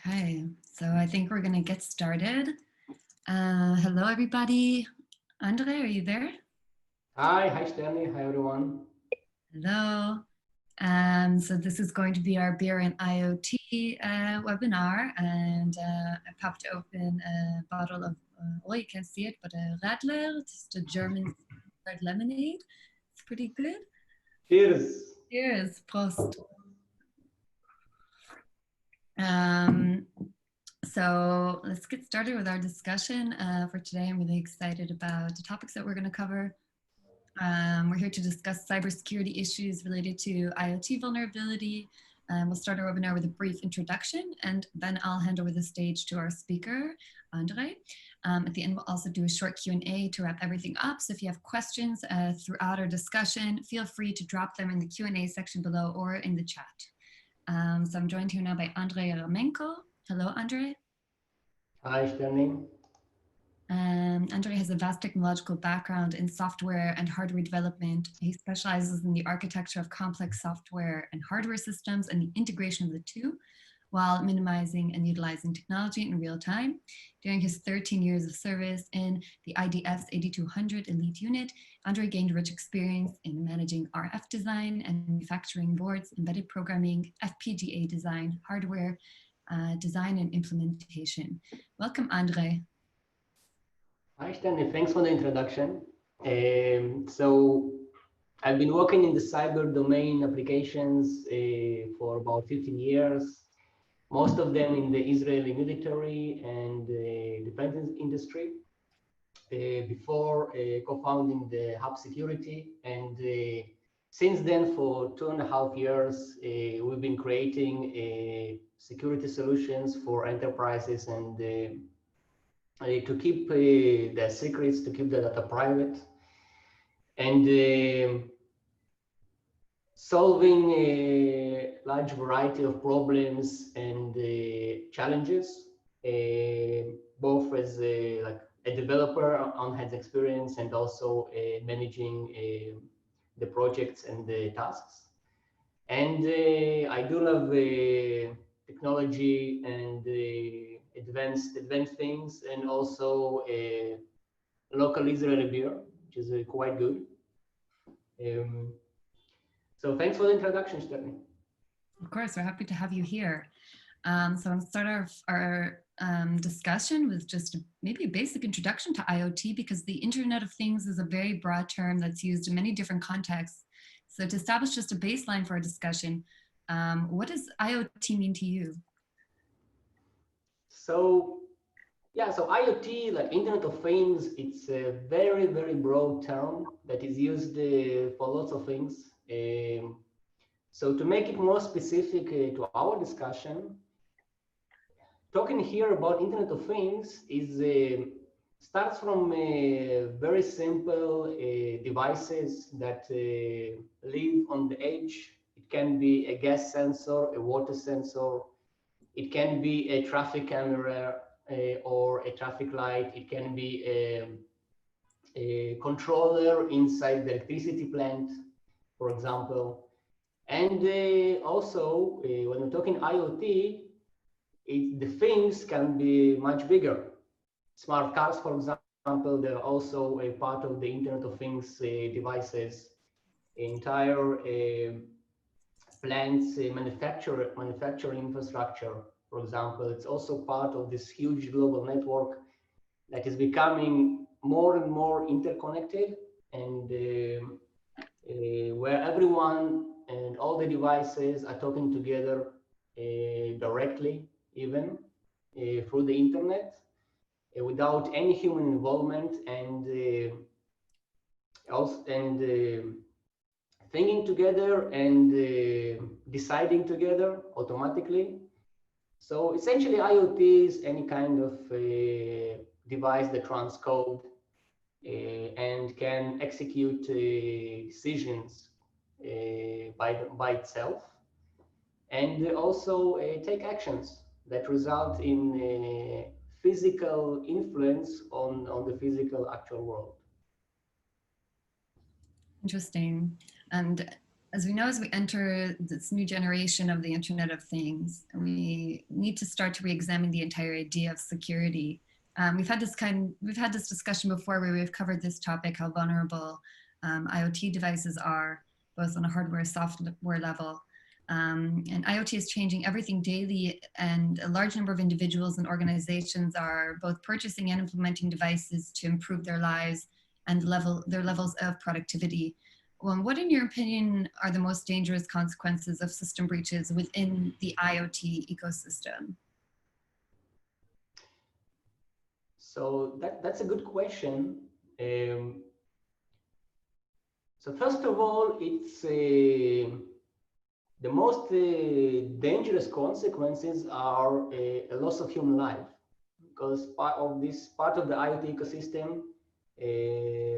Okay, so I think we're going to get started. Hello, everybody. Andrey, are you there? Hi Shterny, hi everyone. Hello. So this is going to be our beer and IoT webinar, and I popped open a bottle of, well, you can't see it, but a Radler, just a German lemonade. It's pretty good. Cheers. Cheers, Prost. So let's get started with our discussion for today. I'm really excited about the topics that we're going to cover. We're here to discuss cybersecurity issues related to IoT vulnerability. We'll start our webinar with a brief introduction, and then I'll hand over the stage to our speaker, Andrey. At the end, we'll also do a short Q&A to wrap everything up. So if you have questions throughout our discussion, feel free to drop them in the Q&A section below or in the chat. So I'm joined here now by Andrey Iaremenko. Hello, Andrey. Hi Shterny. Andrey has a vast technological background in software and hardware development. He specializes in the architecture of complex software and hardware systems and the integration of the two, while minimizing and utilizing technology in real time. During his 13 years of service in the IDF's 8200 elite unit, Andrey gained rich experience in managing RF design and manufacturing boards, embedded programming, FPGA design, hardware design and implementation. Welcome, Andrey. Hi Shterny, thanks for the introduction. So I've been working in the cyber domain applications for about 15 years, most of them in the Israeli military and defense industry. Before co-founding the Hub Security, and since then for 2.5 years, we've been creating security solutions for enterprises and to keep their secrets, to keep the data private, and solving a large variety of problems and challenges, both as like a developer on hands experience and also managing the projects and the tasks. And I do love technology and advanced things, and also local Israeli beer, which is quite good. So thanks for the introduction, Shterny. Of course, we're happy to have you here. So I'll start our discussion with just maybe a basic introduction to IoT, because the Internet of Things is a very broad term that's used in many different contexts. So to establish just a baseline for our discussion, what does IoT mean to you? So yeah, so IoT, like Internet of Things, it's a very, very broad term that is used for lots of things. So to make it more specific to our discussion, talking here about Internet of Things is starts from very simple devices that live on the edge. It can be a gas sensor, a water sensor. It can be a traffic camera or a traffic light. It can be a controller inside the electricity plant, for example. And also, when we're talking IoT, the things can be much bigger. Smart cars, for example, they're also a part of the Internet of Things devices. Entire plants, manufacturing infrastructure, for example, it's also part of this huge global network that is becoming more and more interconnected, and where everyone and all the devices are talking together directly, even through the internet, without any human involvement, and also thinking together and deciding together automatically. So essentially, IoT is any kind of device that runs code and can execute decisions by itself, and also take actions that result in physical influence on the physical actual world. Interesting. And as we know, as we enter this new generation of the Internet of Things, we need to start to re-examine the entire idea of security. We've had this discussion before where we've covered this topic, how vulnerable IoT devices are, both on a hardware, software level. And IoT is changing everything daily, and a large number of individuals and organizations are both purchasing and implementing devices to improve their lives and their levels of productivity. What, in your opinion, are the most dangerous consequences of system breaches within the IoT ecosystem? So that's a good question. So first of all, it's the most dangerous consequences are a loss of human life, because part of the IoT ecosystem,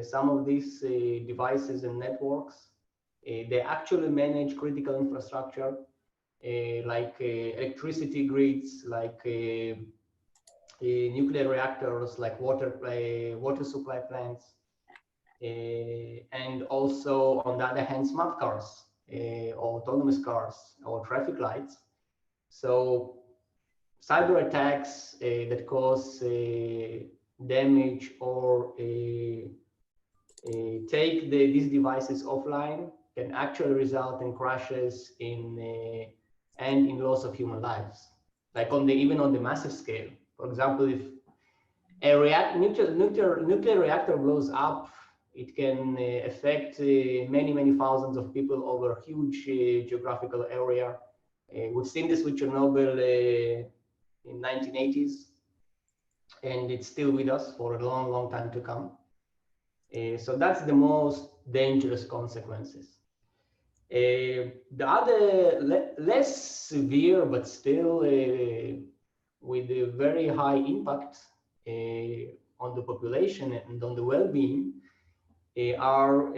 some of these devices and networks, they actually manage critical infrastructure, like electricity grids, like nuclear reactors, like water supply plants, and also, on the other hand, smart cars, or autonomous cars, or traffic lights. So cyber attacks that cause damage or take these devices offline can actually result in crashes and in loss of human lives, like even on the massive scale. For example, if a nuclear reactor blows up, it can affect many thousands of people over a huge geographical area. We've seen this with Chernobyl in 1980s, and it's still with us for a long time to come. So that's the most dangerous consequences. The other less severe, but still with a very high impact on the population and on the well-being, are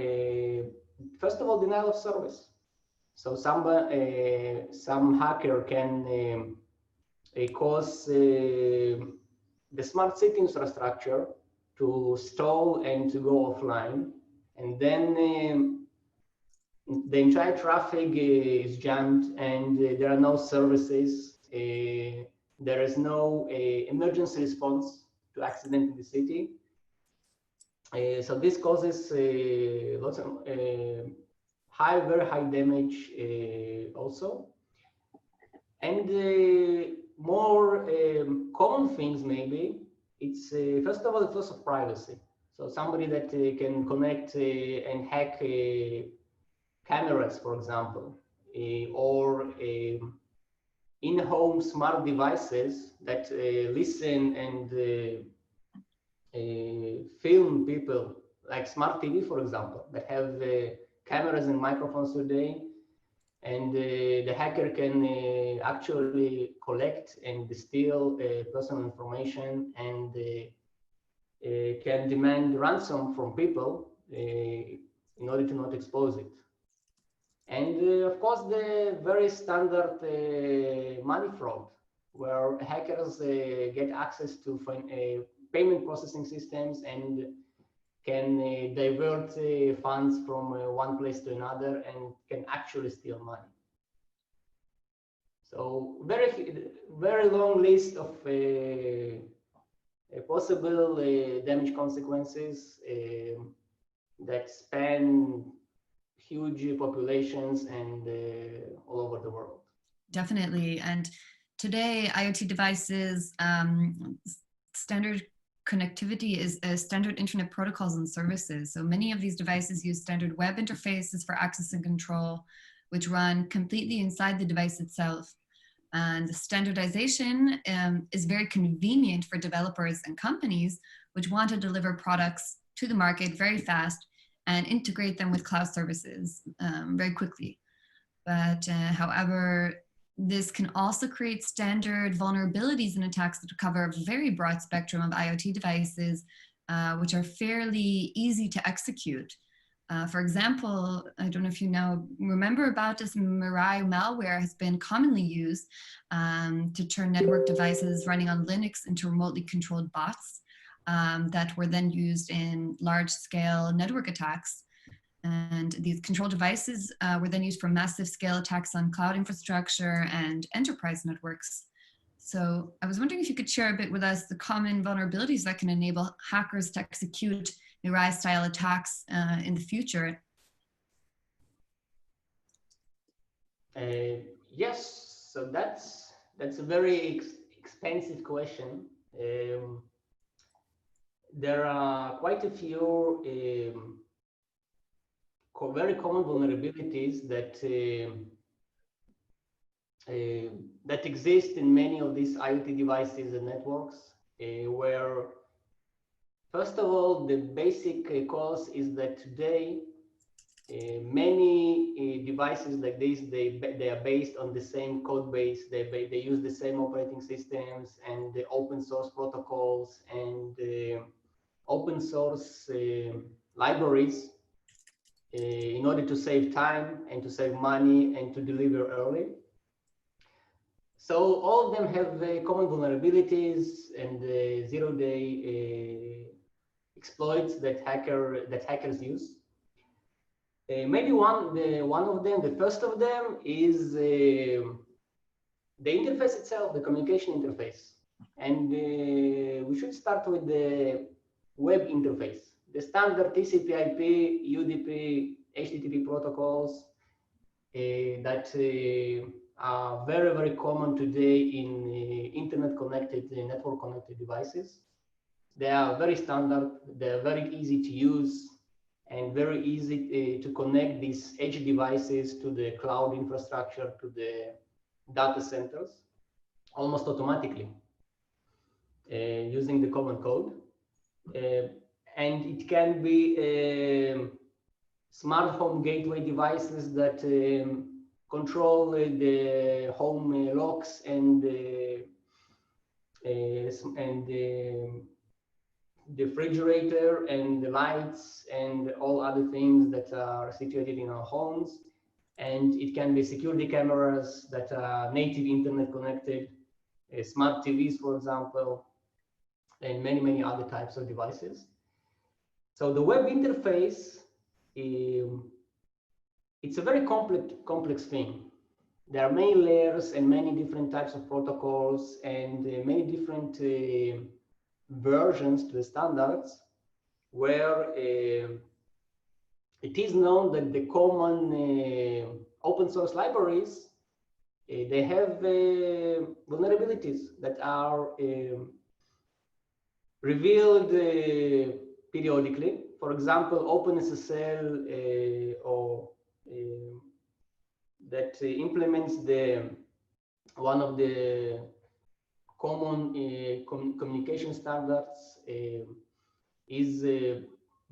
first of all, denial of service. So some hacker can cause the smart city infrastructure to stall and to go offline, and then the entire traffic is jammed, and there are no services. There is no emergency response to accident in the city. So this causes lots of very high damage also. And more common things, maybe, it's first of all, the loss of privacy. So somebody that can connect and hack cameras, for example, or in-home smart devices that listen and film people, like smart TV, for example, that have cameras and microphones today, and the hacker can actually collect and steal personal information, and can demand ransom from people in order to not expose it. And of course, the very standard money fraud, where hackers get access to payment processing systems and can divert funds from one place to another and can actually steal money. So very long list of possible damage consequences that span huge populations and all over the world. Definitely. And today, IoT devices, standard connectivity is standard internet protocols and services. So many of these devices use standard web interfaces for access and control, which run completely inside the device itself. And the standardization is very convenient for developers and companies which want to deliver products to the market very fast and integrate them with cloud services very quickly. But however, this can also create standard vulnerabilities and attacks that cover a very broad spectrum of IoT devices, which are fairly easy to execute. For example, I don't know if you remember about this, Mirai malware has been commonly used to turn network devices running on Linux into remotely controlled bots that were then used in large-scale network attacks. And these control devices were then used for massive scale attacks on cloud infrastructure and enterprise networks. So I was wondering if you could share a bit with us the common vulnerabilities that can enable hackers to execute Mirai style attacks in the future. Yes, so that's a very expensive question. There are quite a few very common vulnerabilities that exist in many of these IoT devices and networks, where, first of all, the basic cause is that today many devices like this, they are based on the same code base. They use the same operating systems and the open source protocols and open source libraries in order to save time and to save money and to deliver early. So all of them have common vulnerabilities and zero-day exploits that hackers use. Maybe one of them, the first of them, is the interface itself, the communication interface. And we should start with the web interface. The standard TCP/IP, UDP, HTTP protocols that are very, very common today in internet-connected, network-connected devices. They are very standard. They're very easy to use and very easy to connect these edge devices to the cloud infrastructure, to the data centers, almost automatically using the common code. And it can be smart home gateway devices that control the home locks and the refrigerator and the lights and all other things that are situated in our homes. And it can be security cameras that are native internet connected, smart TVs, for example, and many, many other types of devices. So the web interface, it's a very complex thing. There are many layers and many different types of protocols and many different versions to the standards, where it is known that the common open source libraries, they have vulnerabilities that are revealed periodically. For example, OpenSSL that implements one of the common communication standards is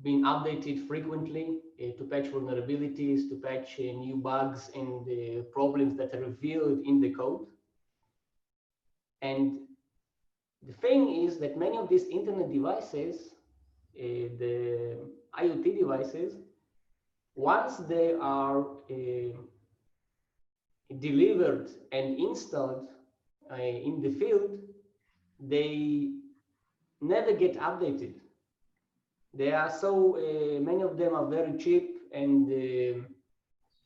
being updated frequently to patch vulnerabilities, to patch new bugs and problems that are revealed in the code. And the thing is that many of these internet devices, the IoT devices, once they are delivered and installed in the field, they never get updated. They are so many of them are very cheap and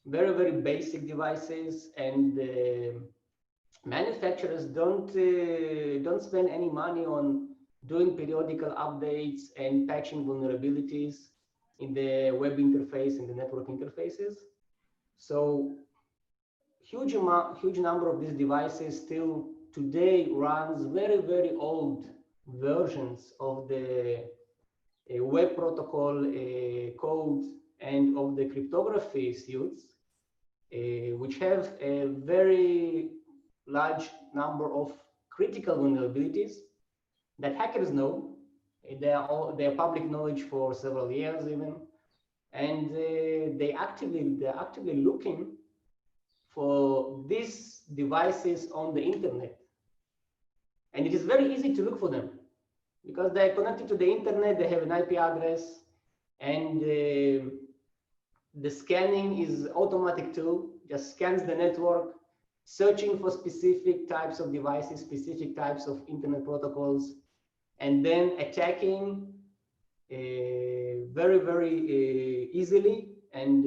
very, very basic devices, and manufacturers don't spend any money on doing periodical updates and patching vulnerabilities in the web interface and the network interfaces. So huge number of these devices still today runs very, very old versions of the web protocol code and of the cryptography suites, which have a very large number of critical vulnerabilities that hackers know. They are public knowledge for several years even, and they're actively looking for these devices on the internet. And it is very easy to look for them because they're connected to the internet, they have an IP address, and the scanning is automatic too, just scans the network, searching for specific types of devices, specific types of internet protocols, and then attacking very, very easily and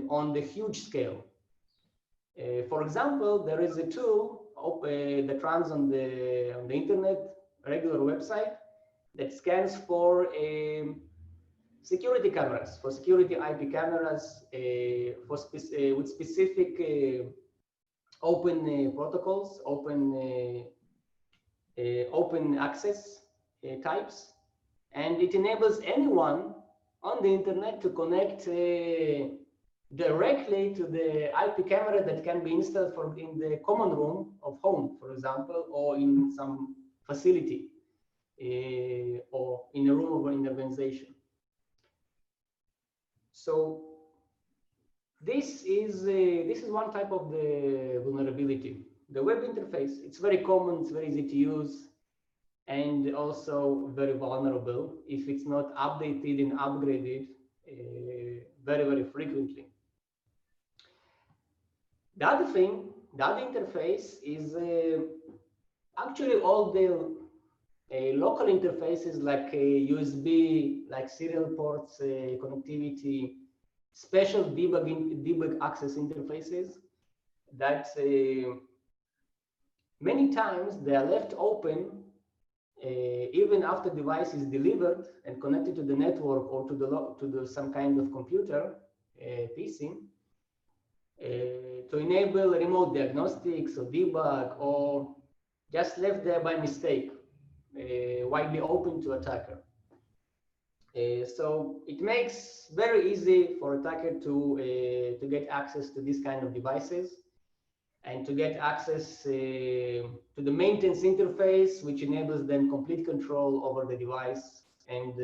on the huge scale. For example, there is a tool that runs on the internet, a regular website, that scans for security cameras, for security IP cameras, with specific open protocols, open access types, and it enables anyone on the internet to connect directly to the IP camera that can be installed in the common room of home, for example, or in some facility, or in a room of an organization. So this is one type of the vulnerability. The web interface, it's very common, it's very easy to use, and also very vulnerable if it's not updated and upgraded very, very frequently. The other thing, the other interface is actually all the local interfaces like USB, like serial ports, connectivity, special debug access interfaces that many times they are left open even after the device is delivered and connected to the network or to some kind of computer, PC, to enable remote diagnostics or debug, or just left there by mistake, widely open to attacker. So it makes very easy for attacker to get access to this kind of devices and to get access to the maintenance interface, which enables them complete control over the device and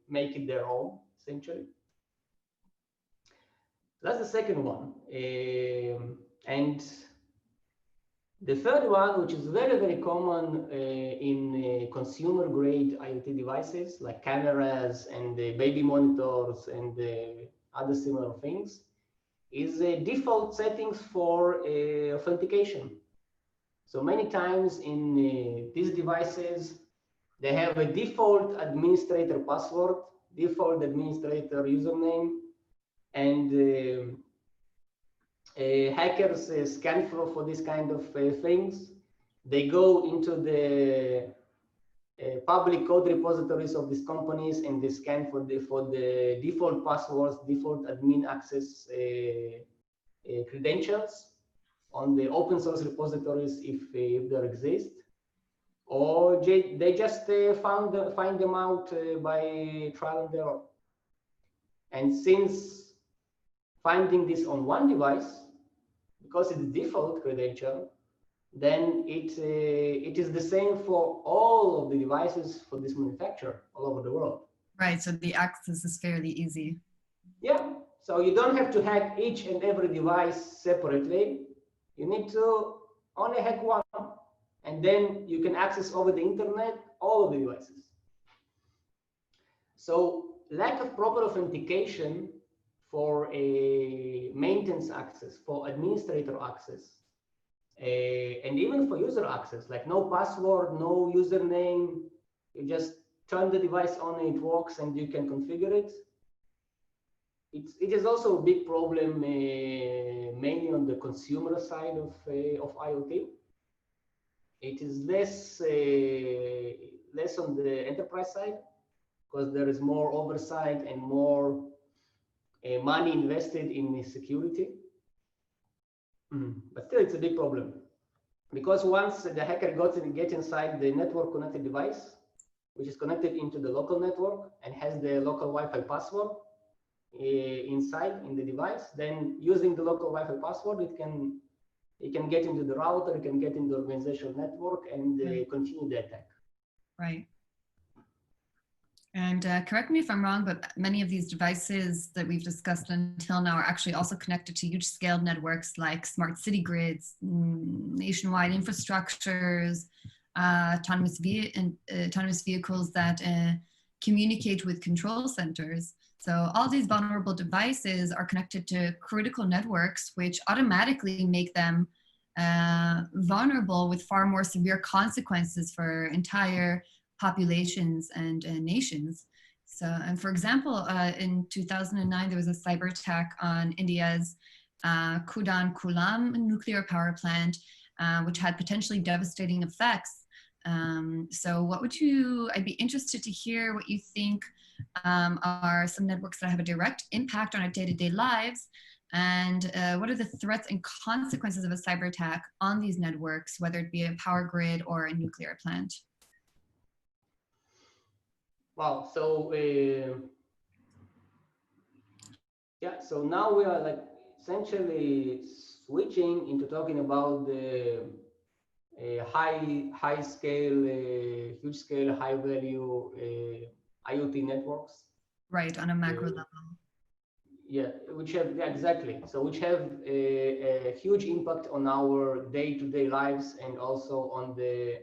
make it their own, essentially. That's the second one. And the third one, which is very, very common in consumer-grade IoT devices like cameras and baby monitors and other similar things, is default settings for authentication. So many times in these devices, they have a default administrator password, default administrator username, and hackers scan for this kind of things. They go into the public code repositories of these companies and they scan for the default passwords, default admin access credentials on the open source repositories if there exist, or they just find them out by trial and error. And since finding this on one device, because it's default credential, then it is the same for all of the devices for this manufacturer all over the world. Right, so the access is fairly easy. Yeah, so you don't have to hack each and every device separately. You need to only hack one, and then you can access over the internet all of the devices. So lack of proper authentication for a maintenance access, for administrator access, and even for user access, like no password, no username, you just turn the device on and it works and you can configure it. It is also a big problem, mainly on the consumer side of IoT. It is less on the enterprise side, because there is more oversight and more money invested in security. But still, it's a big problem, because once the hacker gets inside the network connected device, which is connected into the local network and has the local Wi-Fi password inside in the device, then using the local Wi-Fi password, it can get into the router, it can get into the organizational network and continue the attack. Right. And correct me if I'm wrong, but many of these devices that we've discussed until now are actually also connected to huge scaled networks like smart city grids, nationwide infrastructures, autonomous vehicles that communicate with control centers. So all these vulnerable devices are connected to critical networks, which automatically make them vulnerable with far more severe consequences for entire populations and nations. So, and for example, in 2009, there was a cyber attack on India's Kudan Kulam nuclear power plant, which had potentially devastating effects. So what would I'd be interested to hear what you think are some networks that have a direct impact on our day-to-day lives, and what are the threats and consequences of a cyber attack on these networks, whether it be a power grid or a nuclear plant? Wow, so yeah, so now we are like essentially switching into talking about the high scale, huge scale, high value IoT networks. Right, on a macro level. Yeah, which have, yeah, exactly. So which have a huge impact on our day-to-day lives and also on the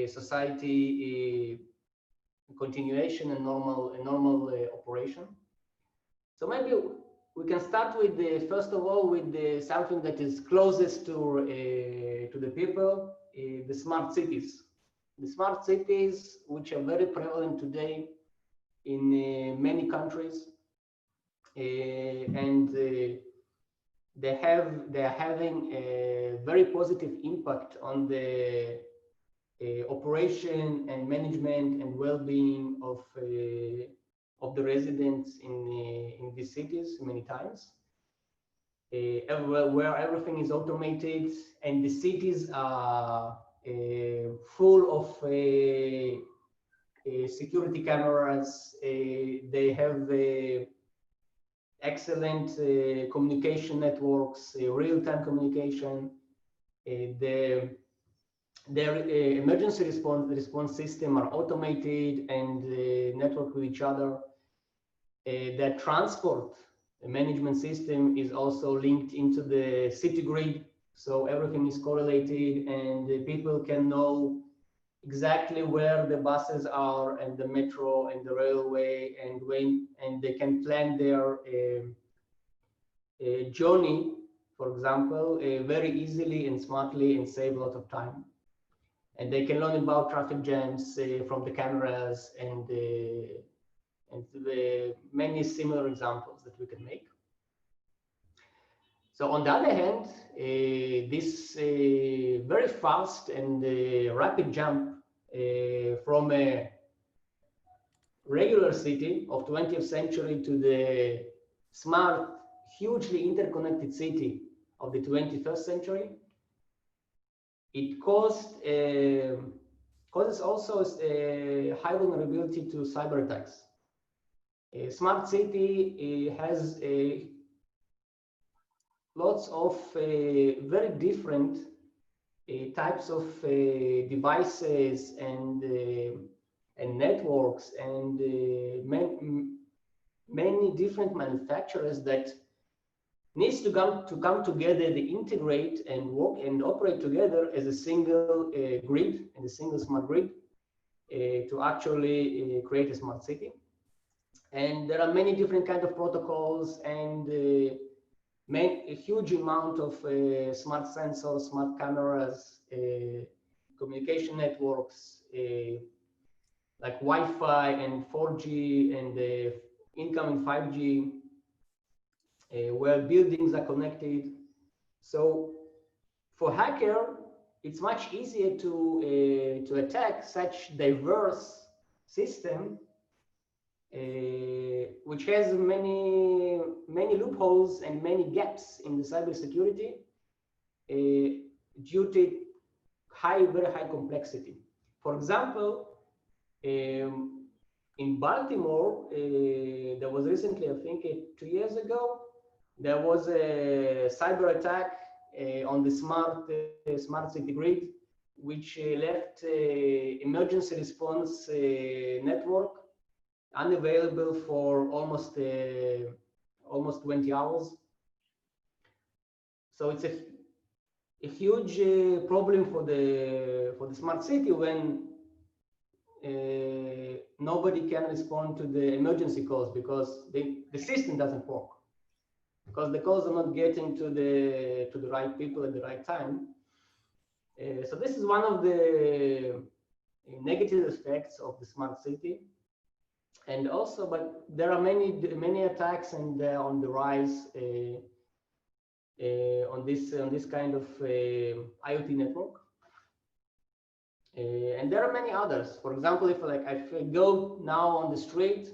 society continuation and normal operation. So maybe we can start with first of all with something that is closest to the people, the smart cities. The smart cities, which are very prevalent today in many countries, and they are having a very positive impact on the operation and management and well-being of the residents in these cities many times. Everywhere where everything is automated and the cities are full of security cameras. They have excellent communication networks, real-time communication. Their emergency response system are automated and network with each other. Their transport management system is also linked into the city grid, so everything is correlated and people can know exactly where the buses are and the metro and the railway and when, and they can plan their journey, for example, very easily and smartly and save a lot of time. And they can learn about traffic jams from the cameras and the many similar examples that we can make. So on the other hand, this very fast and rapid jump from a regular city of 20th century to the smart, hugely interconnected city of the 21st century, it causes also a high vulnerability to cyber attacks. A smart city has lots of very different types of devices and networks and many different manufacturers that needs to come together, they integrate and work and operate together as a single grid and a single smart grid to actually create a smart city. And there are many different kinds of protocols and a huge amount of smart sensors, smart cameras, communication networks, like Wi-Fi and 4G and incoming 5G, where buildings are connected. So for hacker, it's much easier to attack such diverse system, which has many loopholes and many gaps in the cybersecurity due to very high complexity. For example, in Baltimore, there was recently, I think 2 years ago, there was a cyber attack on the smart city grid, which left emergency response network unavailable for almost 20 hours. So it's a huge problem for the smart city when nobody can respond to the emergency calls because the system doesn't work, because the calls are not getting to the right people at the right time. So this is one of the negative effects of the smart city. And also, but there are many attacks, and they're on the rise on this kind of IoT network. And there are many others. For example, if I go now on the street,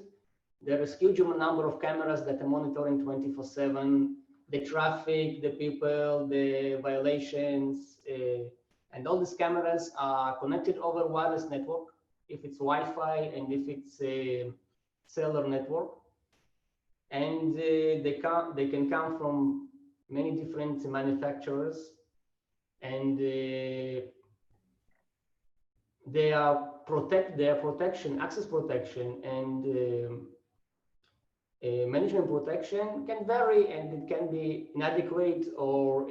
there is huge number of cameras that are monitoring 24/7 the traffic, the people, the violations, and all these cameras are connected over wireless network, if it's Wi-Fi and if it's a cellular network. And they can come from many different manufacturers, and their protection, access protection, and management protection can vary, and it can be inadequate or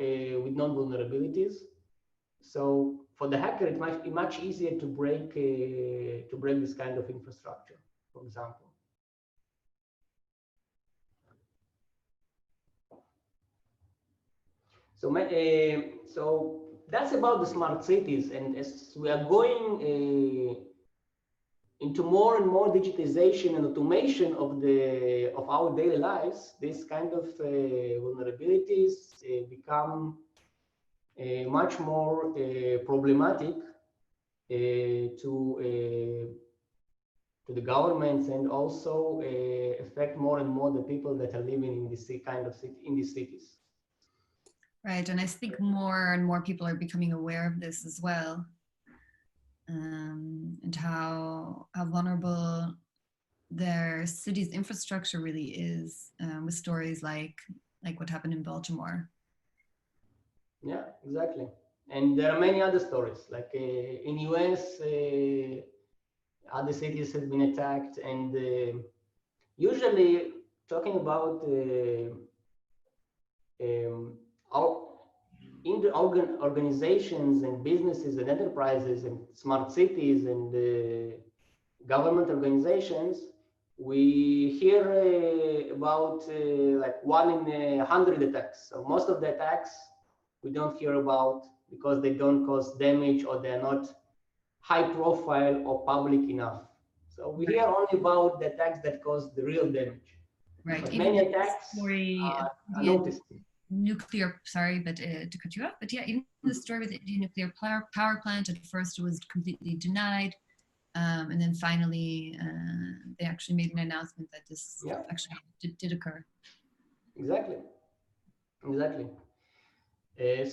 with non-vulnerabilities. So for the hacker, it might be much easier to break this kind of infrastructure, for example. So that's about the smart cities, and as we are going into more and more digitization and automation of our daily lives, this kind of vulnerabilities become much more problematic to the governments, and also affect more and more the people that are living in this kind of in these cities. Right, and I think more and more people are becoming aware of this as well, and how vulnerable their city's infrastructure really is, with stories like what happened in Baltimore. Yeah, exactly. And there are many other stories, like in US, other cities have been attacked, and usually talking about in the organizations and businesses and enterprises and smart cities and government organizations, we hear about like 1 in 100 attacks. So most of the attacks we don't hear about because they don't cause damage, or they're not high profile or public enough. So we hear only about the attacks that cause the real damage. Right. But Even many attacks are noticed. Nuclear, sorry, but to cut you off, but yeah, even the story with the Indian nuclear power plant, at first it was completely denied, and then finally they actually made an announcement that this actually did occur. Exactly.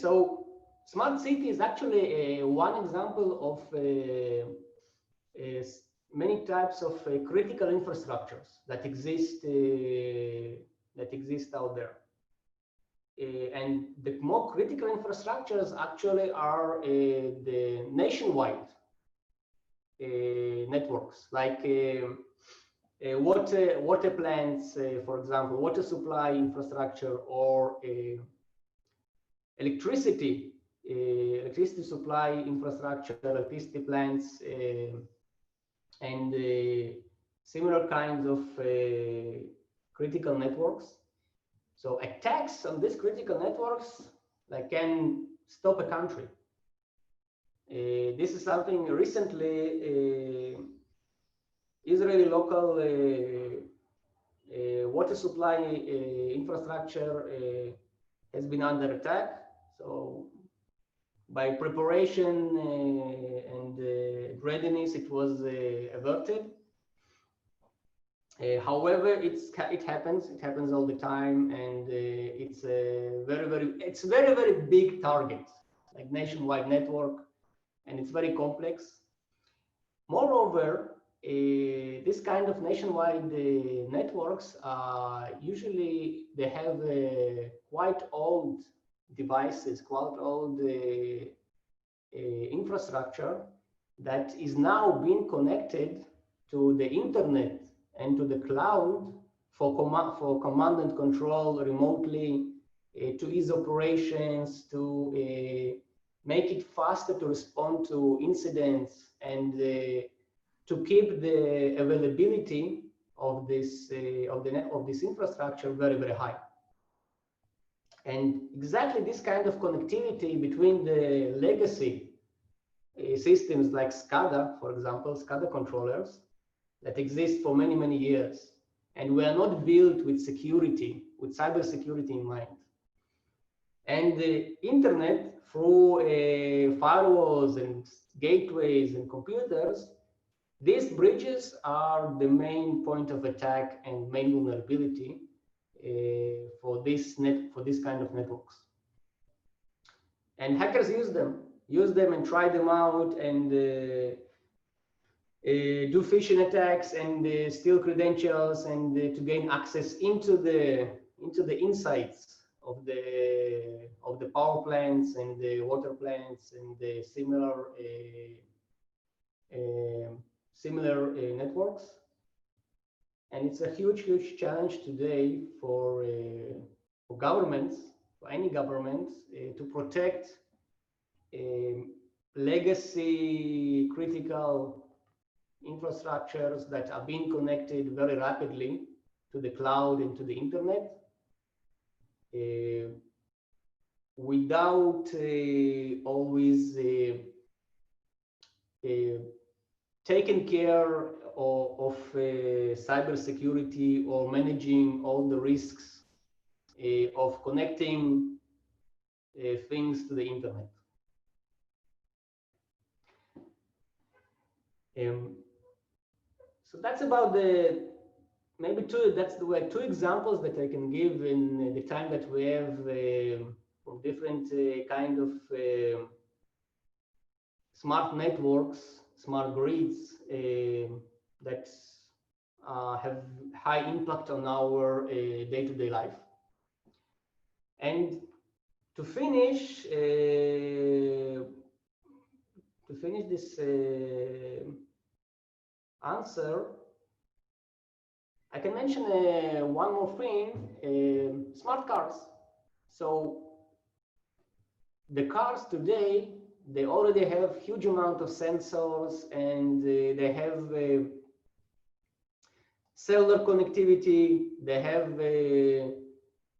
So smart city is actually one example of many types of critical infrastructures that exist out there. And the more critical infrastructures actually are the nationwide networks, like water plants, for example, water supply infrastructure, or electricity supply infrastructure, electricity plants, and similar kinds of critical networks. So attacks on these critical networks can stop a country. This is something recently Israeli local water supply infrastructure has been under attack. So by preparation and readiness, it was averted. However, it happens all the time, and it's a very big target, like nationwide network, and it's very complex. Moreover, this kind of nationwide networks usually they have quite old devices, quite old infrastructure that is now being connected to the internet and to the cloud for command and control remotely, to ease operations, to make it faster to respond to incidents, and to keep the availability of this infrastructure very high. And exactly this kind of connectivity between the legacy systems like SCADA, for example, SCADA controllers, that exist for many, many years. And we are not built with security, with cybersecurity in mind. And the internet, through firewalls and gateways and computers, these bridges are the main point of attack and main vulnerability for this kind of networks. And hackers use them and try them out and do phishing attacks and steal credentials and to gain access into the insights of the power plants and the water plants and the similar networks. And it's a huge challenge today for governments, for any government, to protect legacy critical infrastructures that are being connected very rapidly to the cloud and to the internet, without always taking care of cybersecurity or managing all the risks of connecting things to the internet. So that's about maybe two examples that I can give in the time that we have from different kind of smart networks, smart grids that have high impact on our day-to-day life. And to finish this answer, I can mention one more thing, smart cars. So the cars today, they already have huge amount of sensors and they have cellular connectivity. They have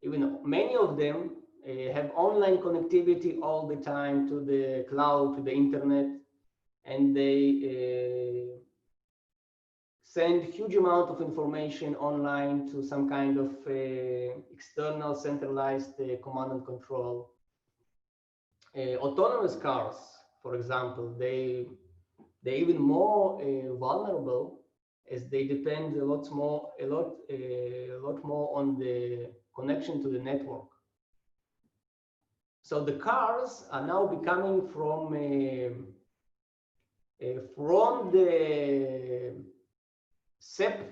even many of them have online connectivity all the time to the cloud, to the internet, and they send huge amount of information online to some kind of external centralized command and control. Autonomous cars, for example, they're even more vulnerable, as they depend a lot more on the connection to the network. So the cars are now becoming from the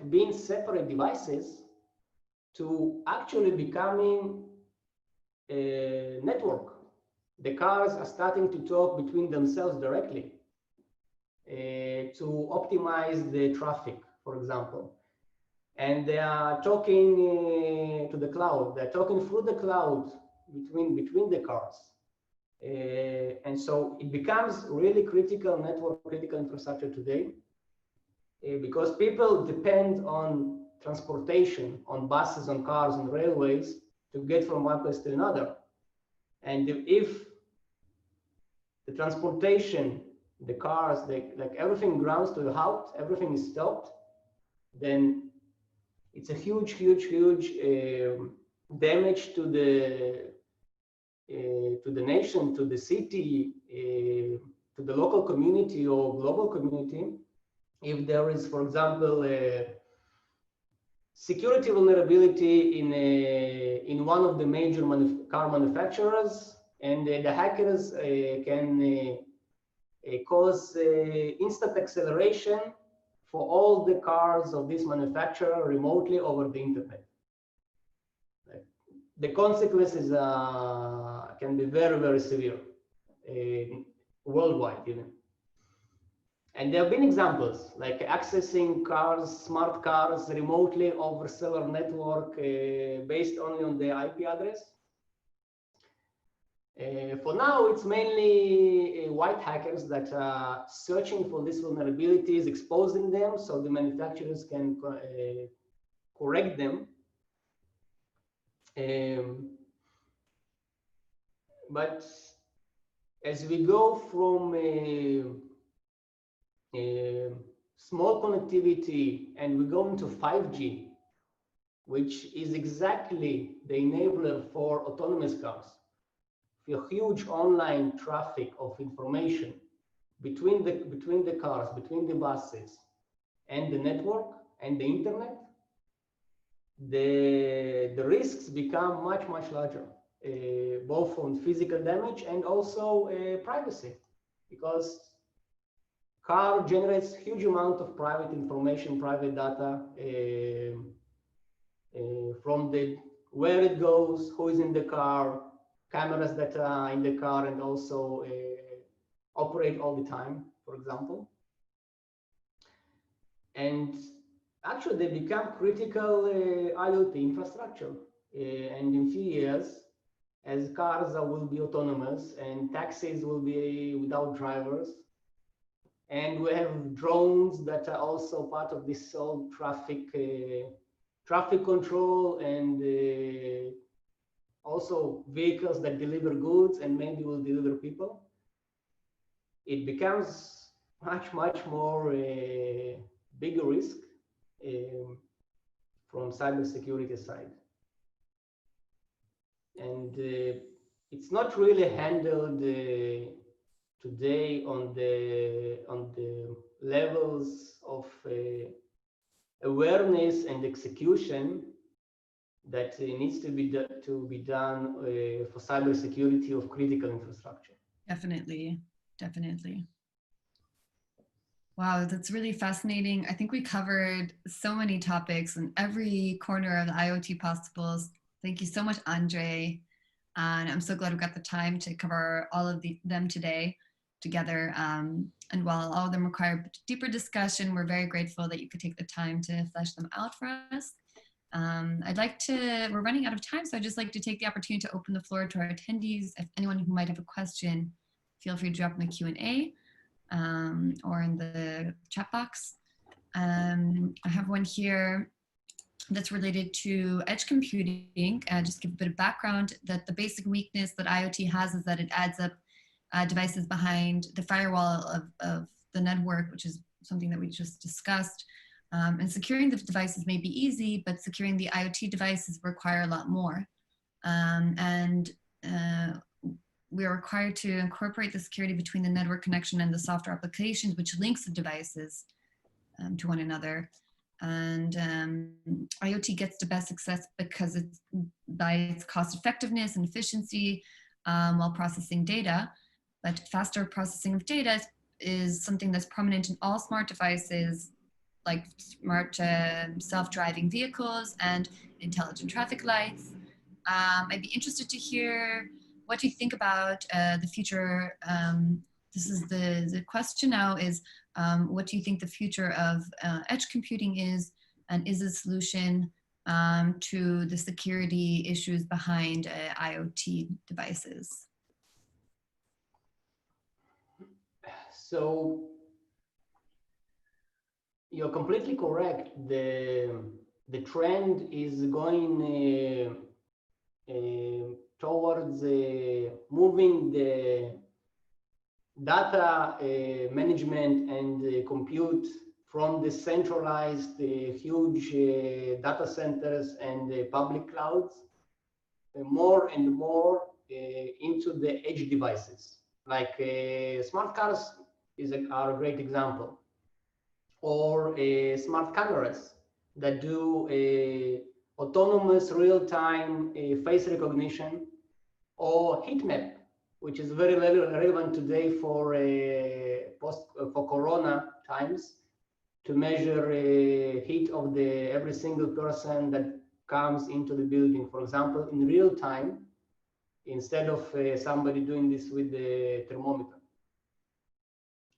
being separate devices to actually becoming a network. The cars are starting to talk between themselves directly to optimize the traffic, for example. And they are talking to the cloud. They're talking through the cloud between the cars. And so it becomes really critical network, critical infrastructure today, because people depend on transportation, on buses, on cars, on railways to get from one place to another. And if the transportation, the cars, like everything grounds to a halt, everything is stopped, then it's a huge damage to the nation, to the city, to the local community or global community. If there is, for example, a security vulnerability in one of the major car manufacturers, and the hackers can cause instant acceleration for all the cars of this manufacturer remotely over the internet. The consequences can be very severe, worldwide even. And there have been examples like accessing cars, smart cars remotely over cellular network based only on the IP address. For now, it's mainly white hackers that are searching for these vulnerabilities, exposing them so the manufacturers can correct them. But as we go from small connectivity and we go into 5G, which is exactly the enabler for autonomous cars, for huge online traffic of information between the cars, between the buses and the network and the internet, the risks become much larger, both on physical damage and also privacy, because car generates huge amount of private information, private data, from the where it goes, who is in the car, cameras that are in the car and also operate all the time, for example. And actually they become critical IoT infrastructure. And in few years, as cars will be autonomous and taxis will be without drivers, and we have drones that are also part of this whole traffic control, and also vehicles that deliver goods and maybe will deliver people. It becomes much more bigger risk from cybersecurity side. And it's not really handled today on the levels of awareness and execution that needs to be done for cybersecurity of critical infrastructure. Definitely. Wow, that's really fascinating. I think we covered so many topics in every corner of the IoT possibles. Thank you so much, Andrey. And I'm so glad we got the time to cover all of them today together. And while all of them require deeper discussion, we're very grateful that you could take the time to flesh them out for us. We're running out of time, so I'd just like to take the opportunity to open the floor to our attendees. If anyone who might have a question, feel free to drop in the Q&A or in the chat box. I have one here that's related to edge computing. Just give a bit of background that the basic weakness that IoT has is that it adds up devices behind the firewall of the network, which is something that we just discussed. And securing the devices may be easy, but securing the IoT devices require a lot more. We are required to incorporate the security between the network connection and the software applications, which links the devices to one another. And IoT gets the best success because it's by its cost effectiveness and efficiency while processing data. But faster processing of data is something that's prominent in all smart devices, like smart self-driving vehicles and intelligent traffic lights. I'd be interested to hear what you think about the future. This is the question now is, what do you think the future of edge computing is, and is a solution to the security issues behind IoT devices? So you're completely correct. The trend is going towards moving the data management and compute from the centralized huge data centers and public clouds more and more into the edge devices. Like smart cars are a great example, or smart cameras that do autonomous real-time face recognition, or heat map, which is very relevant today for Corona times, to measure heat of every single person that comes into the building, for example, in real time, instead of somebody doing this with the thermometer.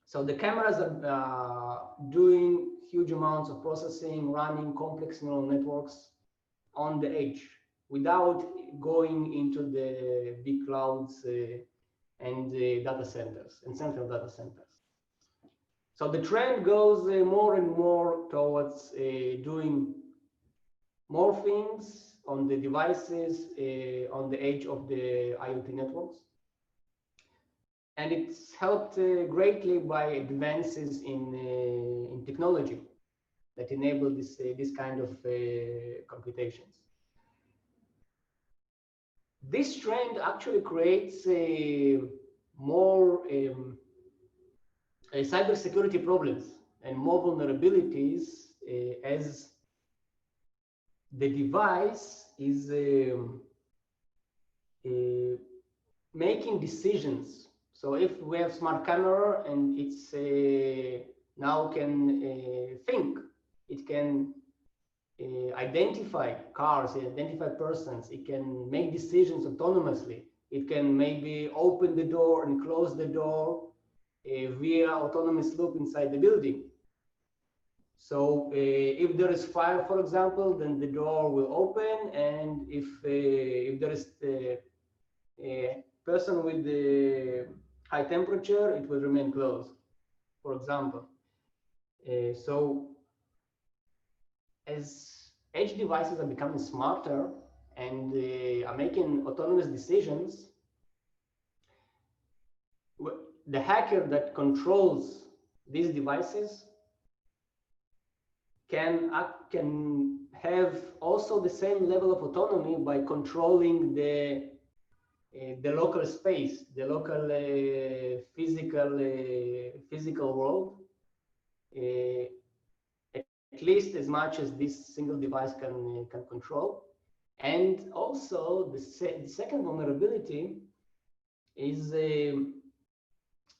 So the cameras are doing huge amounts of processing, running complex neural networks on the edge without going into the big clouds and the data centers and central data centers. So the trend goes more and more towards doing more things on the devices on the edge of the IoT networks. and it's helped greatly by advances in technology that enable this kind of computations. This trend actually creates more cybersecurity problems and more vulnerabilities as the device is making decisions. So if we have smart camera and it's now can think, it can identify cars, identify persons, it can make decisions autonomously. It can maybe open the door and close the door via autonomous loop inside the building. So if there is fire, for example, then the door will open, and if there is a person with the high temperature, it will remain closed, for example. So as edge devices are becoming smarter and are making autonomous decisions, the hacker that controls these devices can have also the same level of autonomy by controlling the local space, the local physical world, at least as much as this single device can control. And also the second vulnerability is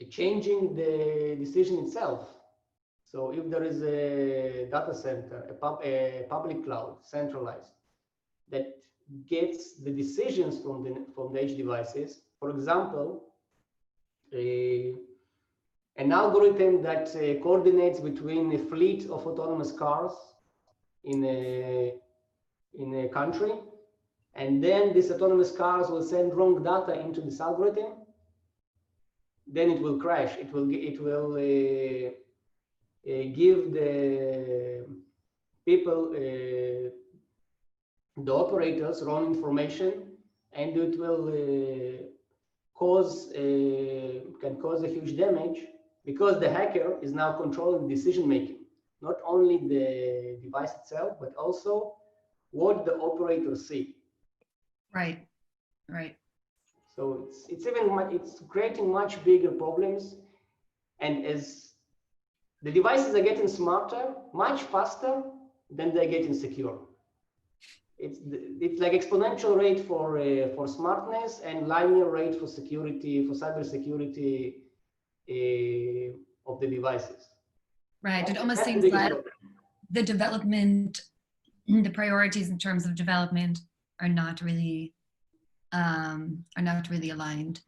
changing the decision itself. So if there is a data center, a public cloud, centralized, that gets the decisions from the edge devices, for example, an algorithm that coordinates between a fleet of autonomous cars in a country, and then these autonomous cars will send wrong data into this algorithm, then it will crash. It will give the people, the operators, wrong information, and it will can cause a huge damage, because the hacker is now controlling decision making, not only the device itself, but also what the operators see. Right, right. So it's creating much bigger problems, and as the devices are getting smarter, much faster than they're getting secure. It's like exponential rate for smartness and linear rate for security, for cybersecurity of the devices. Right. It almost seems like the development, the priorities in terms of development are not really aligned.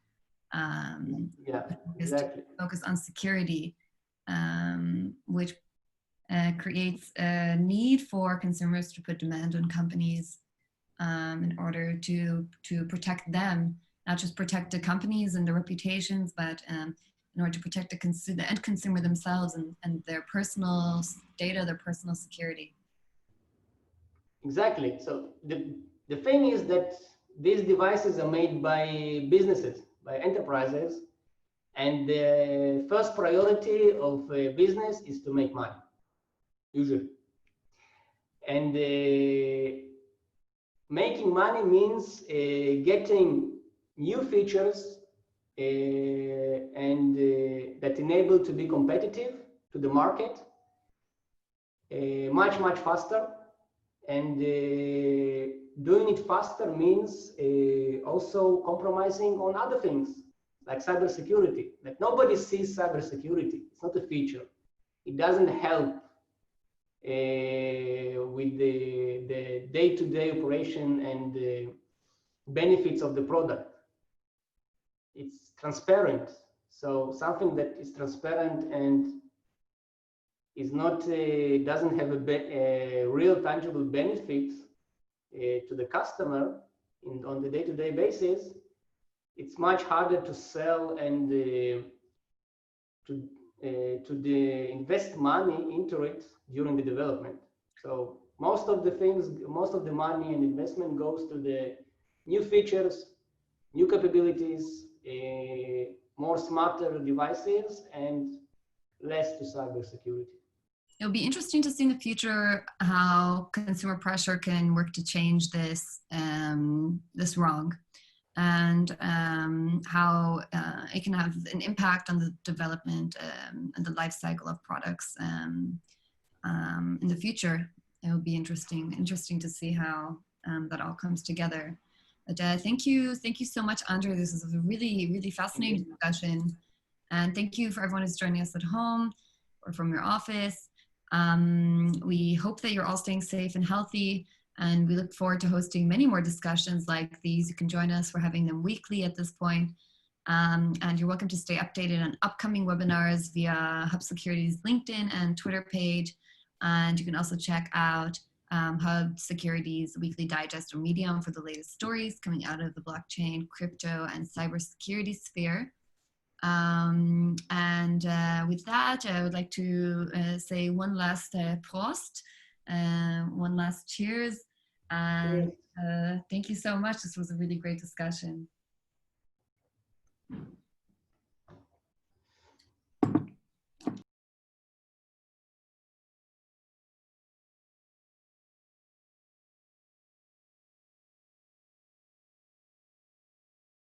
Yeah, exactly. Focus on security, which creates a need for consumers to put demand on companies in order to protect them, not just protect the companies and their reputations, but in order to protect the end consumer themselves and their personal data, their personal security. Exactly. So the thing is that these devices are made by businesses, by enterprises, and the first priority of a business is to make money, usually. And making money means getting new features and that enable to be competitive to the market much faster. And doing it faster means also compromising on other things like cybersecurity. Like nobody sees cybersecurity. It's not a feature. It doesn't help with the day-to-day operation and the benefits of the product. It's transparent. So something that is transparent and is not doesn't have a real tangible benefit to the customer on the day-to-day basis, it's much harder to sell and to invest money into it during the development. So most of the money and investment goes to the new features, new capabilities, more smarter devices and less to cybersecurity. It'll be interesting to see in the future how consumer pressure can work to change this this wrong, and how it can have an impact on the development and the life cycle of products in the future. It will be interesting to see how that all comes together. But thank you so much, Andrey. This is a really fascinating discussion, and thank you for everyone who's joining us at home or from your office. We hope that you're all staying safe and healthy, and we look forward to hosting many more discussions like these. You can join us. We're having them weekly at this point. And you're welcome to stay updated on upcoming webinars via Hub Security's LinkedIn and Twitter page. And you can also check out Hub Security's weekly digest or Medium for the latest stories coming out of the blockchain, crypto, and cybersecurity sphere. With that, I would like to say one last Prost, one last cheers, and thank you so much. This was a really great discussion.